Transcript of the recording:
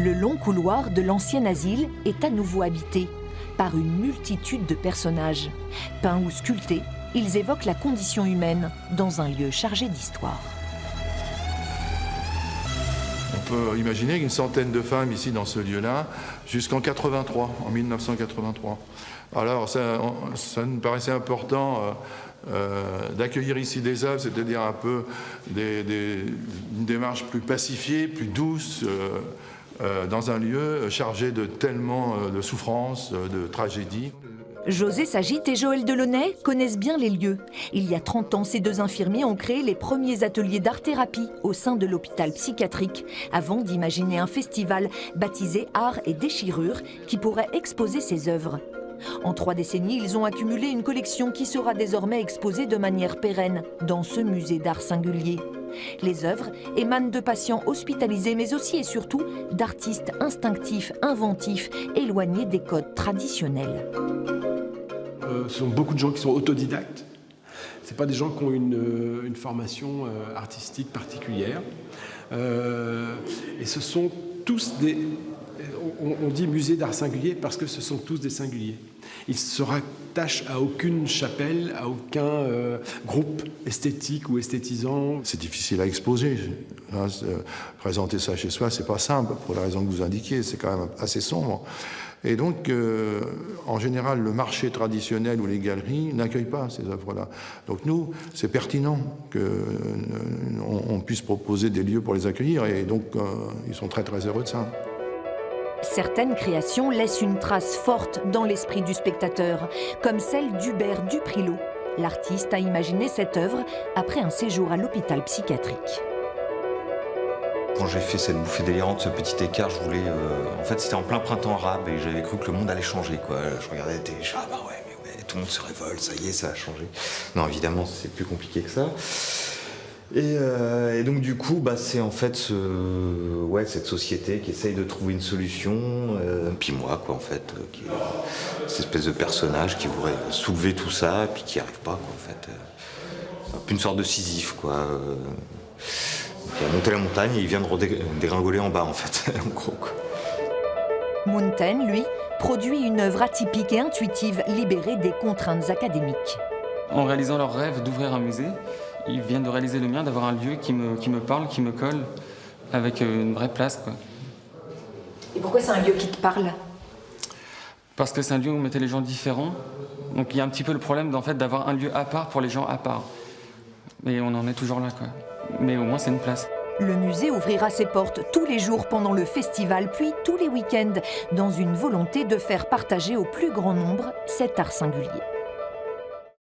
Le long couloir de l'ancien asile est à nouveau habité par une multitude de personnages. Peints ou sculptés, ils évoquent la condition humaine dans un lieu chargé d'histoire. On peut imaginer qu'une centaine de femmes ici dans ce lieu-là, jusqu'en 83, en 1983. Alors ça nous paraissait important d'accueillir ici des œuvres, c'est-à-dire un peu une démarche plus pacifiée, plus douce, dans un lieu chargé de tellement de souffrances, de tragédies. José Sagit et Joël Delaunay connaissent bien les lieux. Il y a 30 ans, ces deux infirmiers ont créé les premiers ateliers d'art-thérapie au sein de l'hôpital psychiatrique, avant d'imaginer un festival baptisé Art et Déchirure qui pourrait exposer ces œuvres. En 3 décennies, ils ont accumulé une collection qui sera désormais exposée de manière pérenne dans ce musée d'art singulier. Les œuvres émanent de patients hospitalisés, mais aussi et surtout d'artistes instinctifs, inventifs, éloignés des codes traditionnels. Ce sont beaucoup de gens qui sont autodidactes. Ce pas des gens qui ont une formation artistique particulière. Et ce sont tous des... On dit musée d'art singulier parce que ce sont tous des singuliers. Ils ne se rattachent à aucune chapelle, à aucun groupe esthétique ou esthétisant. C'est difficile à exposer. Présenter ça chez soi, c'est pas simple, pour la raison que vous indiquiez, c'est quand même assez sombre. Et donc, en général, le marché traditionnel ou les galeries n'accueillent pas ces œuvres-là. Donc nous, c'est pertinent qu'on puisse proposer des lieux pour les accueillir, et donc ils sont très très heureux de ça. Certaines créations laissent une trace forte dans l'esprit du spectateur, comme celle d'Hubert Duprilot. L'artiste a imaginé cette œuvre après un séjour à l'hôpital psychiatrique. Quand j'ai fait cette bouffée délirante, ce petit écart, je voulais... en fait, c'était en plein printemps arabe et j'avais cru que le monde allait changer, quoi. Je regardais la télé, je disais, ah bah ouais, mais ouais, tout le monde se révolte, ça y est, ça a changé. Non, évidemment, c'est plus compliqué que ça. Et donc du coup, bah, c'est en fait cette société qui essaye de trouver une solution, puis moi, quoi, en fait, qui est cette espèce de personnage qui voudrait soulever tout ça, puis qui n'y arrive pas, quoi, en fait. Un peu une sorte de Sisyphe, quoi. Il a monté la montagne et il vient de dégringoler en bas, en fait, en gros, quoi. Mountain, lui, produit une œuvre atypique et intuitive, libérée des contraintes académiques. En réalisant leur rêve d'ouvrir un musée, ils viennent de réaliser le mien, d'avoir un lieu qui me parle, qui me colle, avec une vraie place, quoi. Et pourquoi c'est un lieu qui te parle? Parce que c'est un lieu où on mettait les gens différents. Donc il y a un petit peu le problème en fait, d'avoir un lieu à part pour les gens à part. Mais on en est toujours là, quoi. Mais au moins c'est une place. Le musée ouvrira ses portes tous les jours pendant le festival, puis tous les week-ends, dans une volonté de faire partager au plus grand nombre cet art singulier.